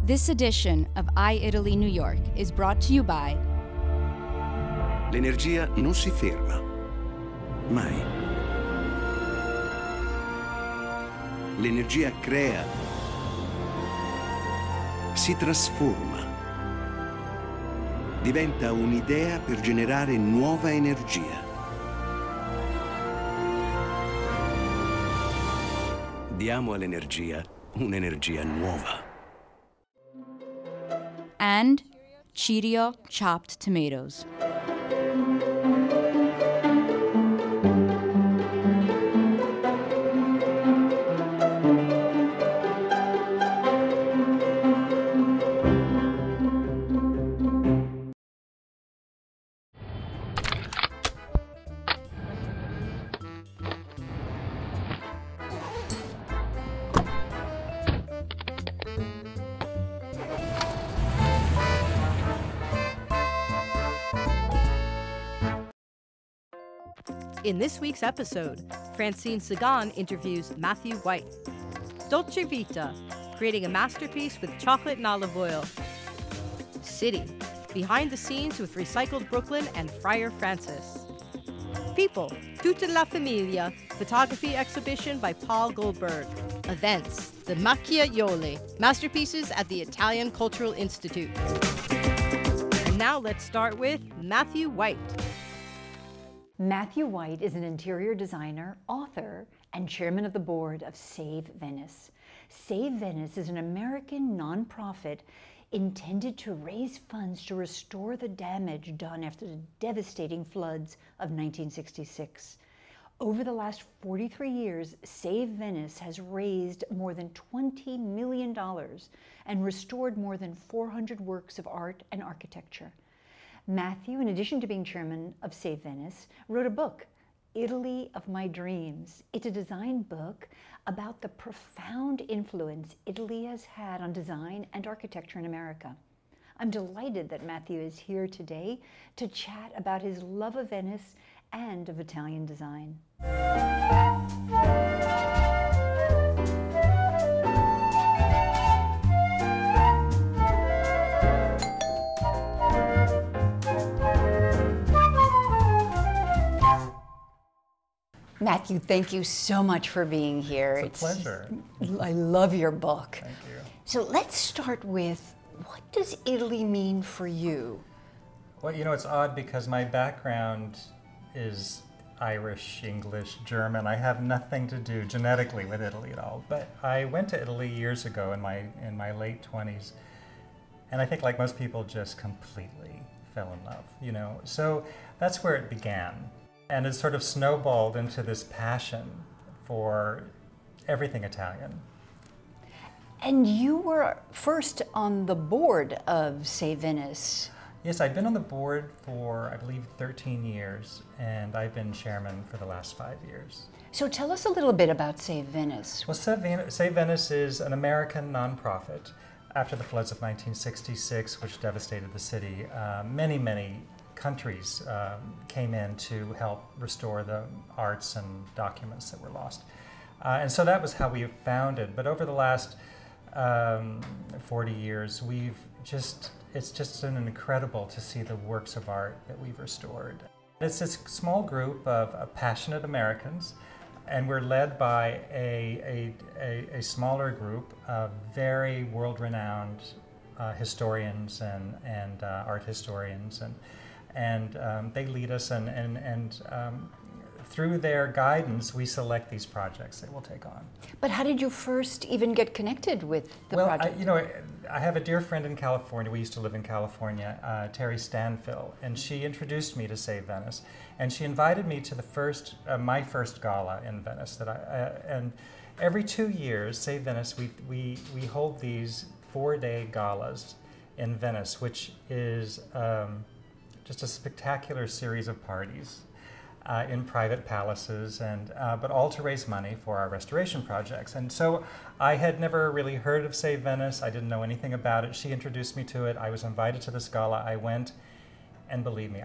This edition of i-Italy New York is brought to you by L'energia non si ferma. Mai. L'energia crea. Si trasforma. Diventa un'idea per generare nuova energia. Diamo all'energia un'energia nuova. and Cheerio chopped tomatoes. In this week's episode, Francine Segan interviews Matthew White. Dolce Vita, creating a masterpiece with chocolate and olive oil. City, behind the scenes with Recycled Brooklyn and Friar Francis. People, Tutta la famiglia, photography exhibition by Paul Goldberg. Events, the Macchiaioli, masterpieces at the Italian Cultural Institute. And now let's start with Matthew White. Matthew White is an interior designer, author, and chairman of the board of Save Venice. Save Venice is an American nonprofit intended to raise funds to restore the damage done after the devastating floods of 1966. Over the last 43 years, Save Venice has raised more than $20 million and restored more than 400 works of art and architecture. Matthew, in addition to being chairman of Save Venice, wrote a book, Italy of My Dreams. It's a design book about the profound influence Italy has had on design and architecture in America. I'm delighted that Matthew is here today to chat about his love of Venice and of Italian design. Matthew, thank you so much for being here. It's a pleasure. I love your book. Thank you. So let's start with, what does Italy mean for you? Well, you know, it's odd because my background is Irish, English, German. I have nothing to do genetically with Italy at all. But I went to Italy years ago in my late 20s, and I think, like most people, just completely fell in love, you know. So that's where it began. And it sort of snowballed into this passion for everything Italian. And you were first on the board of Save Venice. Yes, I've been on the board for, I believe, 13 years, and I've been chairman for the last 5 years. So tell us a little bit about Save Venice. Well, Save Venice is an American nonprofit. After the floods of 1966, which devastated the city, many countries came in to help restore the arts and documents that were lost. And so that was how we founded. But over the last 40 years, it's just been incredible to see the works of art that we've restored. It's this small group of passionate Americans, and we're led by a smaller group of very world-renowned historians and art historians, and they lead us, and through their guidance, we select these projects that we'll take on. But how did you first even get connected with the project? I have a dear friend in California. We used to live in California, Terry Stanfill, and she introduced me to Save Venice, and she invited me to the my first gala in Venice. And every 2 years, Save Venice, we hold these 4-day galas in Venice, which is just a spectacular series of parties in private palaces, but all to raise money for our restoration projects. And so I had never really heard of Save Venice. I didn't know anything about it. She introduced me to it. I was invited to this gala. I went, and believe me,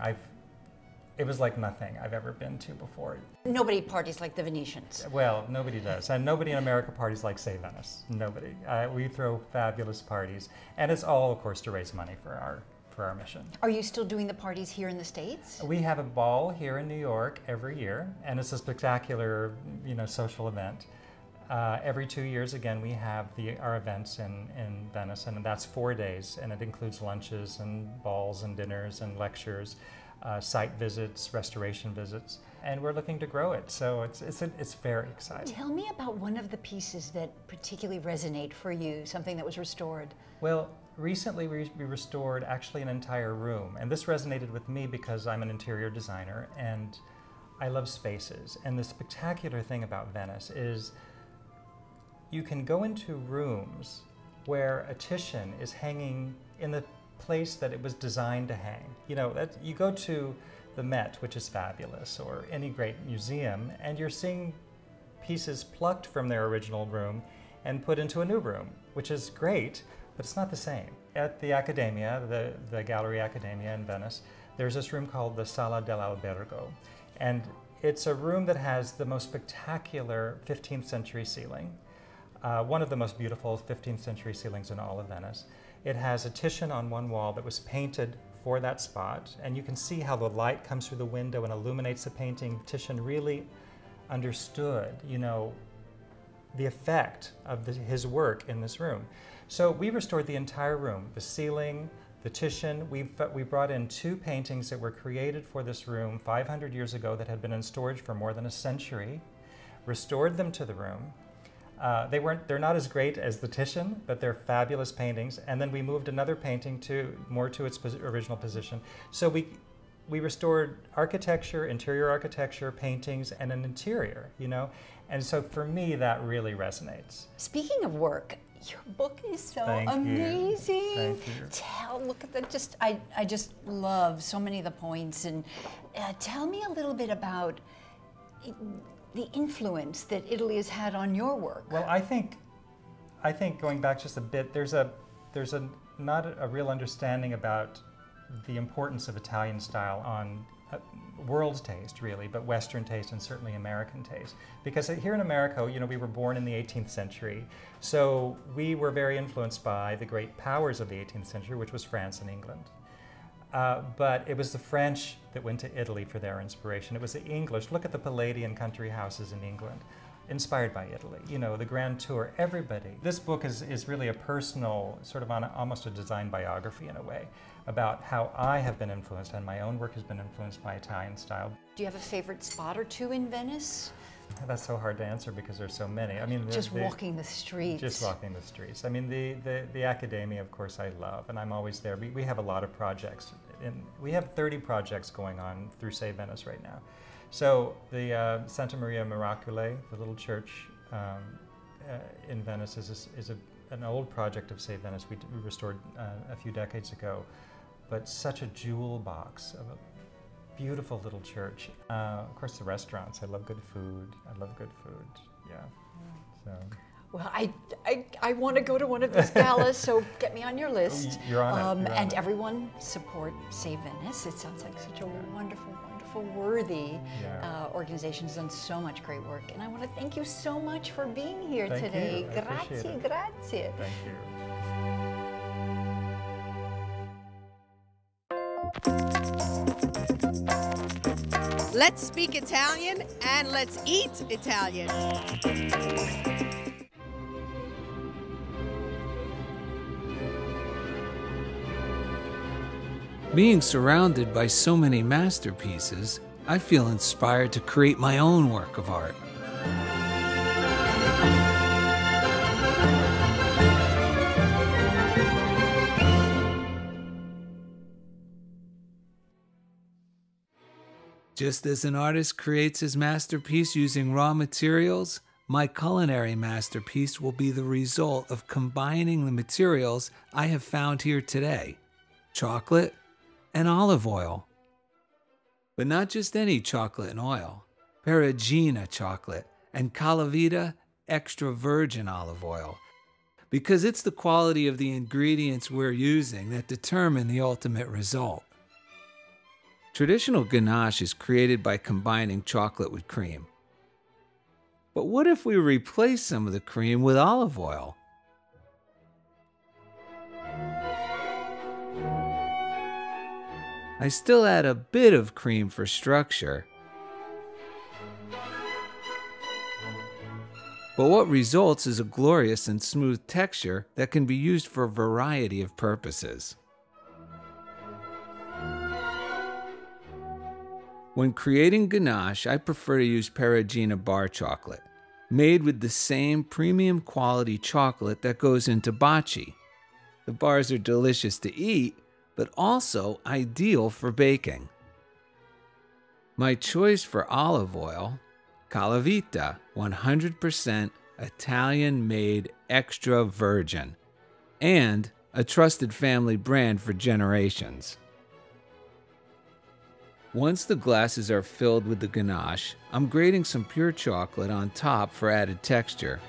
It was like nothing I've ever been to before. Nobody parties like the Venetians. Well, nobody does. And nobody in America parties like Save Venice. Nobody. We throw fabulous parties. And it's all, of course, to raise money for our mission. Are you still doing the parties here in the States? We have a ball here in New York every year, and it's a spectacular, social event. Every 2 years, again, we have our events in Venice, and that's 4 days, and it includes lunches and balls and dinners and lectures. Site visits, restoration visits, and we're looking to grow it. So it's very exciting. Tell me about one of the pieces that particularly resonate for you, something that was restored. Well, recently we restored actually an entire room, and this resonated with me because I'm an interior designer and I love spaces. And the spectacular thing about Venice is you can go into rooms where a Titian is hanging in the place that it was designed to hang. You go to the Met, which is fabulous, or any great museum, and you're seeing pieces plucked from their original room and put into a new room, which is great, but it's not the same. At the Accademia, the Gallery Accademia in Venice, there's this room called the Sala dell'Albergo, and it's a room that has the most spectacular 15th century ceiling, one of the most beautiful 15th century ceilings in all of Venice. It has a Titian on one wall that was painted for that spot, and you can see how the light comes through the window and illuminates the painting. Titian really understood, the effect of his work in this room. So we restored the entire room, the ceiling, the Titian. We brought in 2 paintings that were created for this room 500 years ago that had been in storage for more than a century, restored them to the room. They're not as great as the Titian, but they're fabulous paintings. And then we moved another painting more to its original position. So we restored architecture, interior architecture, paintings, and an interior, And so for me, that really resonates. Speaking of work, your book is so amazing. Thank you. Look at that. I just love so many of the points. And tell me a little bit about the influence that Italy has had on your work. Well, I think going back just a bit, there's not a real understanding about the importance of Italian style on world taste, really, but Western taste and certainly American taste. Because here in America, we were born in the 18th century, so we were very influenced by the great powers of the 18th century, which was France and England. But it was the French that went to Italy for their inspiration. It was the English. Look at the Palladian country houses in England, inspired by Italy. The Grand Tour, everybody. This book is really a personal, sort of almost a design biography in a way, about how I have been influenced and my own work has been influenced by Italian style. Do you have a favorite spot or two in Venice? That's so hard to answer because there's so many. I mean, just walking the streets. Just walking the streets. I mean, the Accademia, of course, I love, and I'm always there. We have a lot of projects. We have 30 projects going on through Save Venice right now. So the Santa Maria Miracole, the little church in Venice, is an old project of Save Venice we restored a few decades ago, but such a jewel box of a beautiful little church. Of course, the restaurants. I love good food. Yeah. So. Well, I want to go to one of these galas, so get me on your list. You're on it. And everyone support Save Venice. It sounds like such a wonderful, worthy organization. Has done so much great work, and I want to thank you so much for being here today. Grazie. Thank you. Let's speak Italian and let's eat Italian. Being surrounded by so many masterpieces, I feel inspired to create my own work of art. Just as an artist creates his masterpiece using raw materials, my culinary masterpiece will be the result of combining the materials I have found here today: chocolate and olive oil. But not just any chocolate and oil. Perugina chocolate and Colavita extra virgin olive oil. Because it's the quality of the ingredients we're using that determine the ultimate result. Traditional ganache is created by combining chocolate with cream. But what if we replace some of the cream with olive oil? I still add a bit of cream for structure. But what results is a glorious and smooth texture that can be used for a variety of purposes. When creating ganache, I prefer to use Perugina bar chocolate, made with the same premium quality chocolate that goes into Baci. The bars are delicious to eat, but also ideal for baking. My choice for olive oil, Colavita, 100% Italian-made extra virgin, and a trusted family brand for generations. Once the glasses are filled with the ganache, I'm grating some pure chocolate on top for added texture.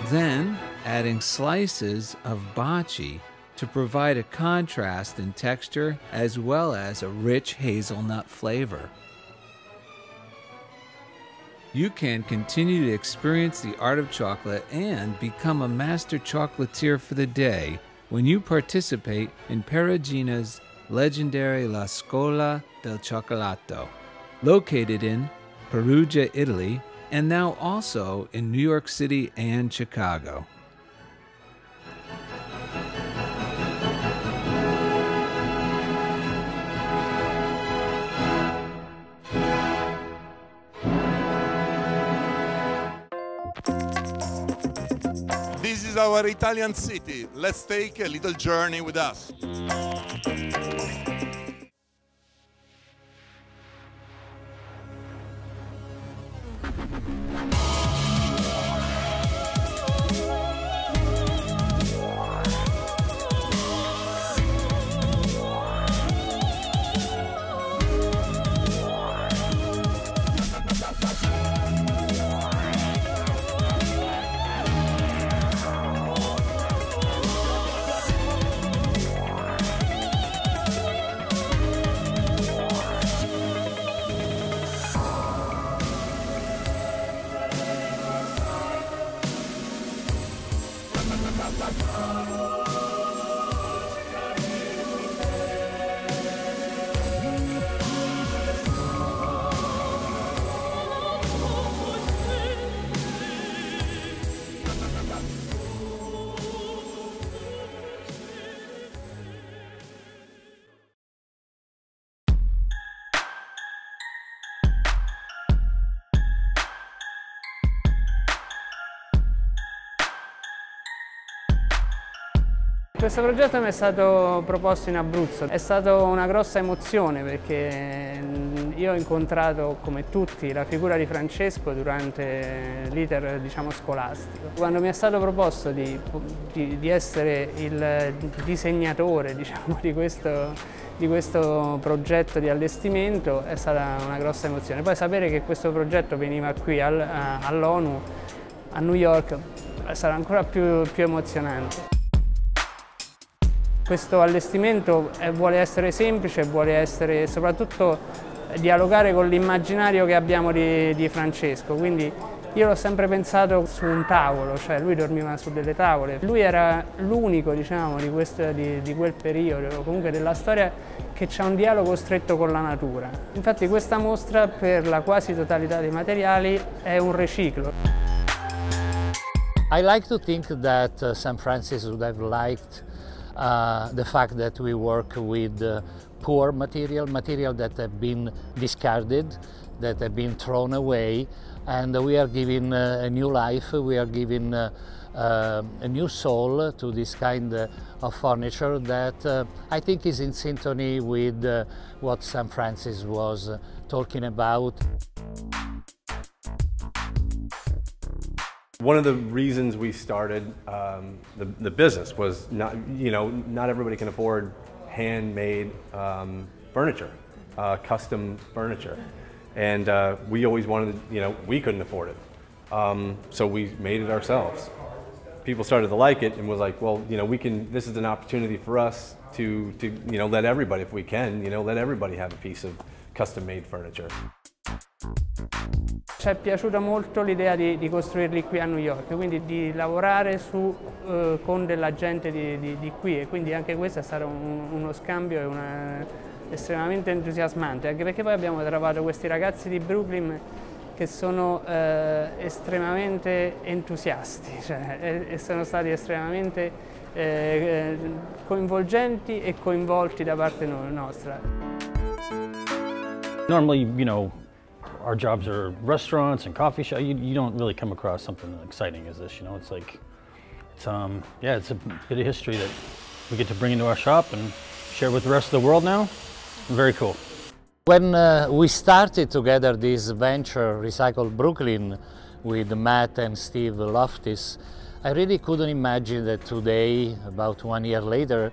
Then, adding slices of Baci to provide a contrast in texture as well as a rich hazelnut flavor. You can continue to experience the art of chocolate and become a master chocolatier for the day when you participate in Perugina's legendary La Scuola del Cioccolato, located in Perugia, Italy, and now also in New York City and Chicago. This is our Italian city. Let's take a little journey with us. Questo progetto mi è stato proposto in Abruzzo, è stata una grossa emozione perché io ho incontrato, come tutti, la figura di Francesco durante l'iter, diciamo, scolastico. Quando mi è stato proposto di essere il disegnatore, diciamo, di questo progetto di allestimento è stata una grossa emozione. Poi sapere che questo progetto veniva qui all'ONU, a New York, è stato ancora più emozionante. Questo allestimento vuole essere semplice, vuole essere soprattutto dialogare con l'immaginario che abbiamo di Francesco, quindi io l'ho sempre pensato su un tavolo, cioè lui dormiva su delle tavole. Lui era l'unico, diciamo, di quel periodo, comunque della storia, che c'ha un dialogo stretto con la natura. Infatti questa mostra, per la quasi totalità dei materiali, è un riciclo. I like to think that St. Francis would have liked the fact that we work with poor material that have been discarded, that have been thrown away, and we are giving a new life, we are giving a new soul to this kind of furniture that I think is in symphony with what St. Francis was talking about. One of the reasons we started the business was not everybody can afford handmade furniture, custom furniture, and we always wanted, we couldn't afford it, so we made it ourselves. people started to like it and was like, well, you know, we can, this is an opportunity for us to you know, let everybody, if we can, you know, let everybody have a piece of custom-made furniture. Ci è piaciuta molto l'idea di costruirli qui a New York, quindi di lavorare con della gente di qui, e quindi anche questo è stato uno scambio estremamente entusiasmante, anche perché poi abbiamo trovato questi ragazzi di Brooklyn che sono estremamente entusiasti, cioè, e sono stati estremamente coinvolgenti e coinvolti da parte nostra. Normally, you know, our jobs are restaurants and coffee shops. You don't really come across something exciting as this, you know. It's like, yeah, it's a bit of history that we get to bring into our shop and share with the rest of the world now. Very cool. When we started together this venture, Recycle Brooklyn, with Matt and Steve Loftus, I really couldn't imagine that today, about 1 year later,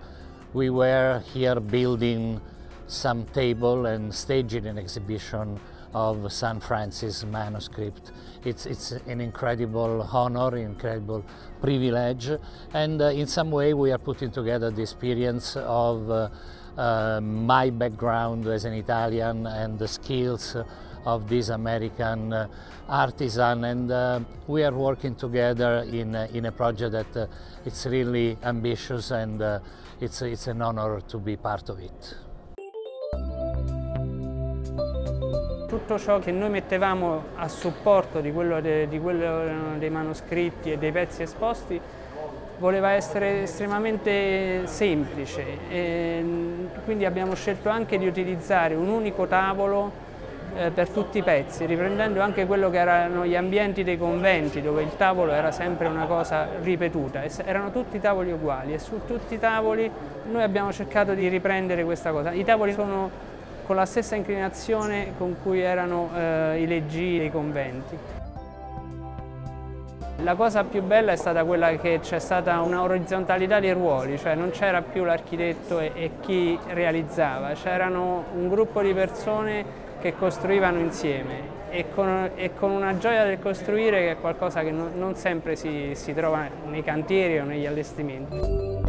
we were here building some table and staging an exhibition of San Francis manuscript. It's an incredible honor, incredible privilege, and in some way we are putting together the experience of my background as an Italian and the skills of this American artisan, and we are working together in a project that it's really ambitious, and it's an honor to be part of it. Tutto ciò che noi mettevamo a supporto di quello dei manoscritti e dei pezzi esposti voleva essere estremamente semplice, e quindi abbiamo scelto anche di utilizzare un unico tavolo per tutti i pezzi, riprendendo anche quello che erano gli ambienti dei conventi, dove il tavolo era sempre una cosa ripetuta, erano tutti tavoli uguali, e su tutti i tavoli noi abbiamo cercato di riprendere questa cosa. I tavoli sono con la stessa inclinazione con cui erano i leggii dei conventi. La cosa più bella è stata quella che c'è stata una orizzontalità dei ruoli, cioè non c'era più l'architetto e chi realizzava, c'erano un gruppo di persone che costruivano insieme, e con una gioia del costruire che è qualcosa che non sempre si trova nei cantieri o negli allestimenti.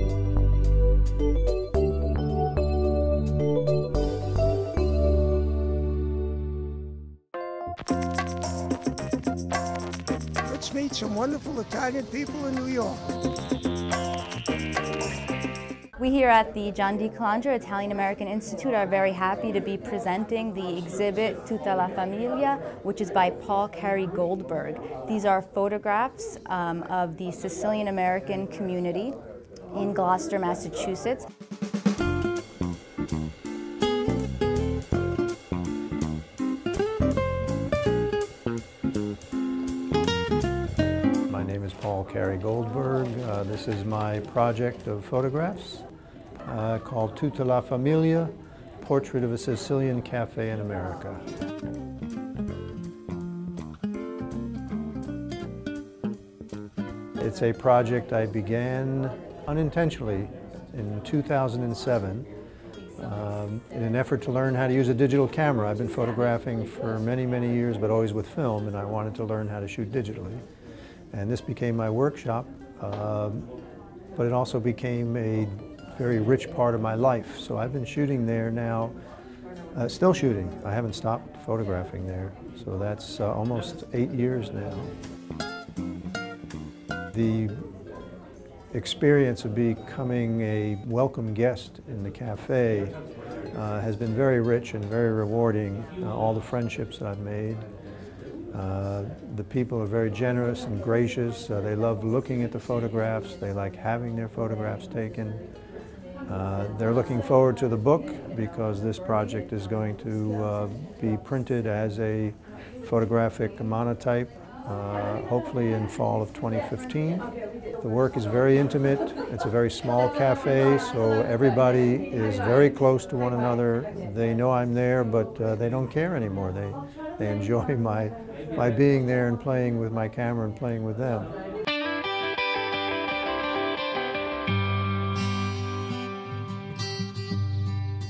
Let's meet some wonderful Italian people in New York. We here at the John D. Calandra Italian-American Institute are very happy to be presenting the exhibit Tutta la famiglia, which is by Cary Goldberg. These are photographs of the Sicilian-American community in Gloucester, Massachusetts. Cary Goldberg. This is my project of photographs called Tutta la famiglia, Portrait of a Sicilian Cafe in America. It's a project I began unintentionally in 2007 in an effort to learn how to use a digital camera. I've been photographing for many, many years, but always with film, and I wanted to learn how to shoot digitally. And this became my workshop, but it also became a very rich part of my life. So I've been shooting there now, still shooting. I haven't stopped photographing there. So that's almost 8 years now. The experience of becoming a welcome guest in the cafe has been very rich and very rewarding. All the friendships that I've made. The people are very generous and gracious. They love looking at the photographs. They like having their photographs taken. They're looking forward to the book because this project is going to be printed as a photographic monotype, hopefully in fall of 2015. The work is very intimate. It's a very small cafe, so everybody is very close to one another. They know I'm there, but they don't care anymore. They enjoy my being there and playing with my camera and playing with them.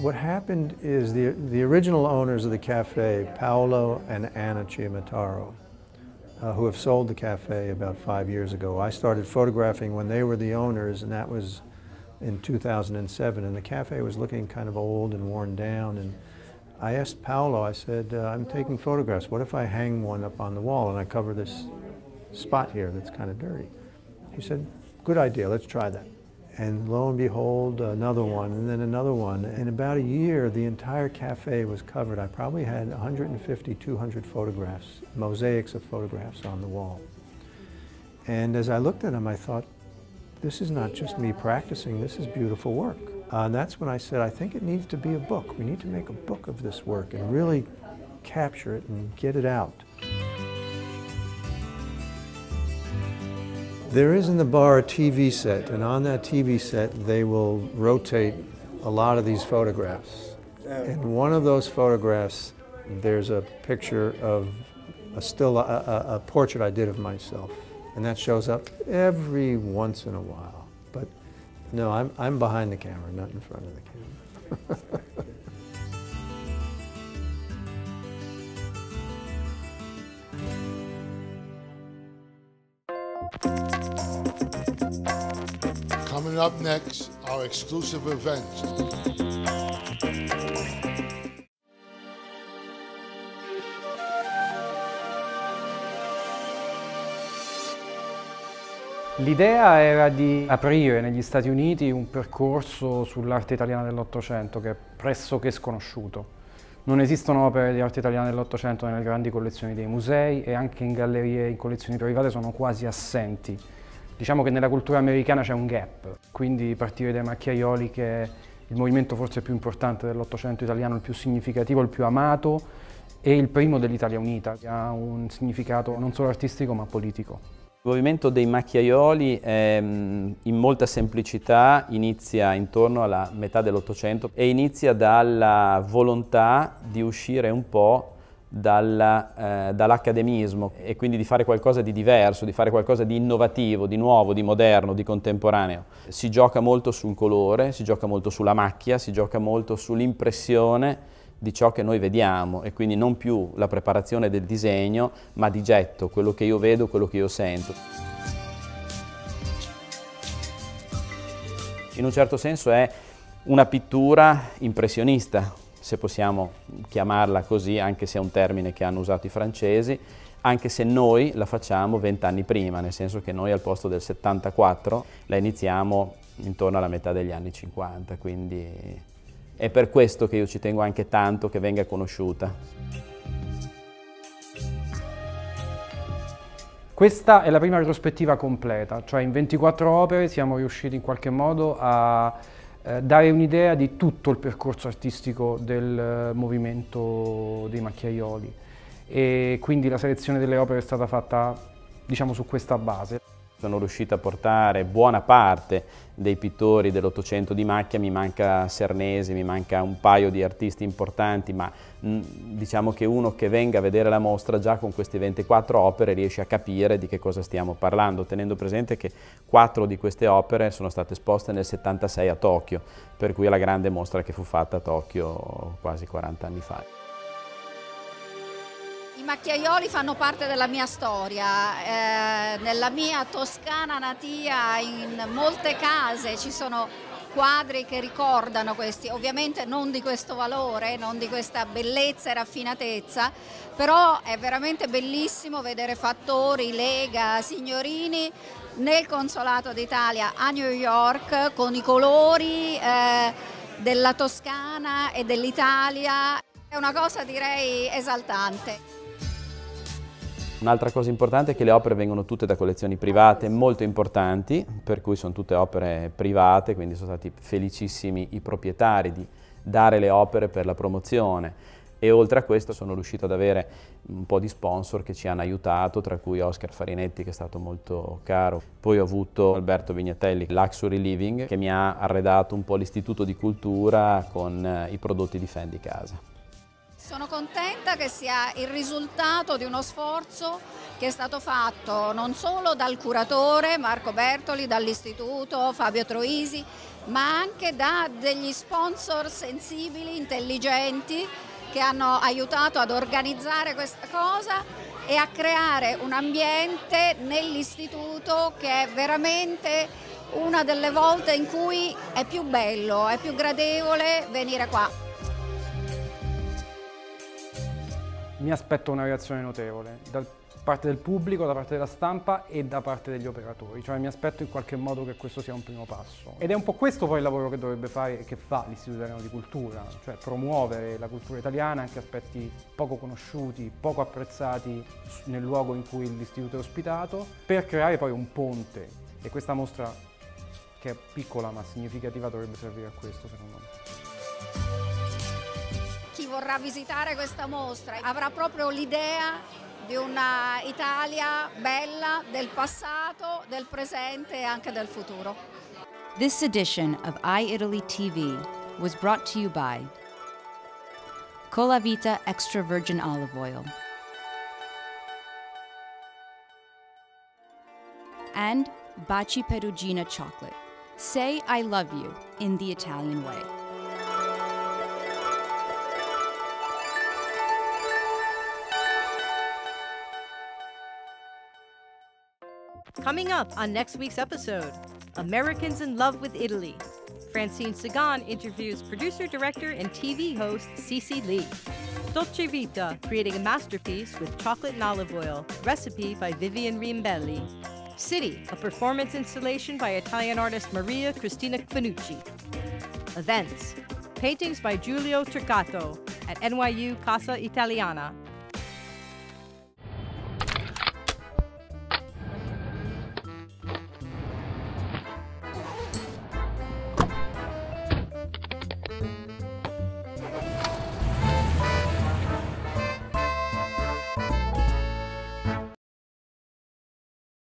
What happened is the original owners of the cafe, Paolo and Anna Ciamataro, who have sold the cafe about 5 years ago. I started photographing when they were the owners, and that was in 2007, and the cafe was looking kind of old and worn down. And I asked Paolo, I said, I'm taking photographs. What if I hang one up on the wall and I cover this spot here that's kind of dirty? He said, good idea, let's try that. And lo and behold, another one, and then another one. In about a year, the entire cafe was covered. I probably had 150, 200 photographs, mosaics of photographs on the wall. And as I looked at them, I thought, this is not just me practicing, this is beautiful work. And that's when I said, I think it needs to be a book. We need to make a book of this work and really capture it and get it out. There is in the bar a TV set, and on that TV set they will rotate a lot of these photographs. In one of those photographs, there's a picture of a portrait I did of myself, and that shows up every once in a while. But no, I'm behind the camera, not in front of the camera. Coming up next, our exclusive event. L'idea era di aprire negli Stati Uniti un percorso sull'arte italiana dell'Ottocento che è pressoché sconosciuto. Non esistono opere di arte italiana dell'Ottocento nelle grandi collezioni dei musei e anche in gallerie e in collezioni private sono quasi assenti. Diciamo che nella cultura americana c'è un gap, quindi partire dai Macchiaioli, che è il movimento forse più importante dell'Ottocento italiano, il più significativo, il più amato, e il primo dell'Italia unita, che ha un significato non solo artistico ma politico. Il movimento dei Macchiaioli in molta semplicità inizia intorno alla metà dell'Ottocento e inizia dalla volontà di uscire un po' dall'accademismo e quindi di fare qualcosa di diverso, di fare qualcosa di innovativo, di nuovo, di moderno, di contemporaneo. Si gioca molto sul colore, si gioca molto sulla macchia, si gioca molto sull'impressione di ciò che noi vediamo e quindi non più la preparazione del disegno, ma di getto, quello che io vedo, quello che io sento. In un certo senso è una pittura impressionista, se possiamo chiamarla così, anche se è un termine che hanno usato i francesi, anche se noi la facciamo 20 anni prima, nel senso che noi al posto del 74 la iniziamo intorno alla metà degli anni 50, quindi è per questo che io ci tengo anche tanto che venga conosciuta. Questa è la prima retrospettiva completa, cioè in 24 opere siamo riusciti in qualche modo a dare un'idea di tutto il percorso artistico del movimento dei Macchiaioli e quindi la selezione delle opere è stata fatta, diciamo, su questa base. Sono riuscito a portare buona parte dei pittori dell'Ottocento di macchia, mi manca Cernesi, mi manca un paio di artisti importanti, ma diciamo che uno che venga a vedere la mostra già con queste 24 opere riesce a capire di che cosa stiamo parlando, tenendo presente che 4 di queste opere sono state esposte nel 76 a Tokyo, per cui è la grande mostra che fu fatta a Tokyo quasi 40 anni fa. I Macchiaioli fanno parte della mia storia, nella mia Toscana natia in molte case ci sono quadri che ricordano questi, ovviamente non di questo valore, non di questa bellezza e raffinatezza, però è veramente bellissimo vedere fattori, lega, signorini nel Consolato d'Italia a New York con i colori della Toscana e dell'Italia, è una cosa direi esaltante. Un'altra cosa importante è che le opere vengono tutte da collezioni private molto importanti, per cui sono tutte opere private, quindi sono stati felicissimi i proprietari di dare le opere per la promozione e oltre a questo sono riuscito ad avere un po' di sponsor che ci hanno aiutato, tra cui Oscar Farinetti che è stato molto caro, poi ho avuto Alberto Vignatelli, Luxury Living, che mi ha arredato un po' l'istituto di cultura con i prodotti di Fendi Casa. Sono contenta che sia il risultato di uno sforzo che è stato fatto non solo dal curatore Marco Bertoli, dall'istituto Fabio Troisi, ma anche da degli sponsor sensibili, intelligenti, che hanno aiutato ad organizzare questa cosa e a creare un ambiente nell'istituto che è veramente una delle volte in cui è più bello, è più gradevole venire qua. Mi aspetto una reazione notevole da parte del pubblico, da parte della stampa e da parte degli operatori, cioè mi aspetto in qualche modo che questo sia un primo passo. Ed è un po' questo poi il lavoro che dovrebbe fare e che fa l'Istituto Italiano di Cultura, cioè promuovere la cultura italiana, anche aspetti poco conosciuti, poco apprezzati nel luogo in cui l'istituto è ospitato, per creare poi un ponte. E questa mostra, che è piccola ma significativa, dovrebbe servire a questo, secondo me. Chi vorrà visitare questa mostra avrà proprio l'idea di una Italia bella del passato, del presente e anche del futuro. This edition of i-ItalyTV was brought to you by Colavita Extra Virgin Olive Oil and Baci Perugina chocolate. Say I love you in the Italian way. Coming up on next week's episode, Americans in Love with Italy. Francine Segan interviews producer, director, and TV host Cece Lee. Dolce Vita, creating a masterpiece with chocolate and olive oil. Recipe by Vivian Rimbelli. City, a performance installation by Italian artist Maria Cristina Fanucci. Events, paintings by Giulio Turcato at NYU Casa Italiana.